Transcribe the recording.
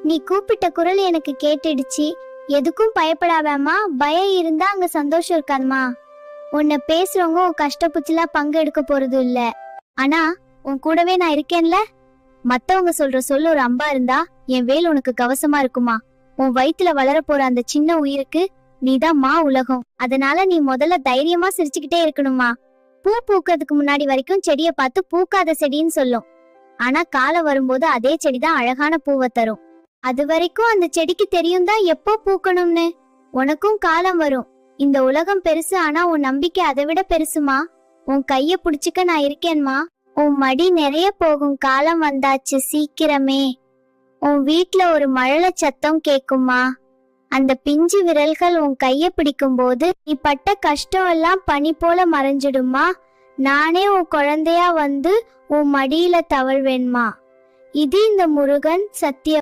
நீ கூப்பிட்ட குரல் எனக்கு கேட்டுடுச்சு. எதுக்கும் பயப்படாதம்மா. பயம் இருந்தா அங்க சந்தோஷம் இருக்காதுமா. உன்னை பேசுறவங்க உன் கஷ்டப்புச்சுல பங்கு எடுக்க போறது இல்ல. ஆனா உன் கூடவே நான் இருக்கேன்ல. மத்தவங்க சொல்ற சொல்லு ஒரு அம்பா இருந்தா என் வேல் உனக்கு கவசமா இருக்குமா. உன் வயித்துல வளர போற அந்த சின்ன உயிருக்கு நீதான் மா உலகம். அதனால நீ முதல்ல தைரியமா சிரிச்சுக்கிட்டே இருக்கணுமா. பூ பூக்கிறதுக்கு முன்னாடி வரைக்கும் செடிய பார்த்து பூக்காத செடின்னு சொல்லும். ஆனா காலம் வரும்போது அதே செடிதான் அழகான பூவை தரும். அது வரைக்கும் அந்த செடிக்கு தெரியும் தான் எப்போ பூக்கணும்னு. உனக்கும் காலம் வரும். இந்த உலகம் பெருசு, ஆனா உன் நம்பிக்கை அதை விட பெருசுமா. உன் கைய புடிச்சுக்க நான் இருக்கேன்மா. உன் மடி நிறைய போகும் காலம் வந்தாச்சு சீக்கிரமே. உன் வீட்ல ஒரு மழலை சத்தம் கேக்குமா. அந்த பிஞ்சு விரல்கள் உன் கைய பிடிக்கும் போது நீ பட்ட கஷ்டம் எல்லாம் பனி போல மறைஞ்சிடுமா. நானே உன் குழந்தையா வந்து உன் மடியில தவழ்வேன்மா. இது இந்த முருகன் சத்தியம்.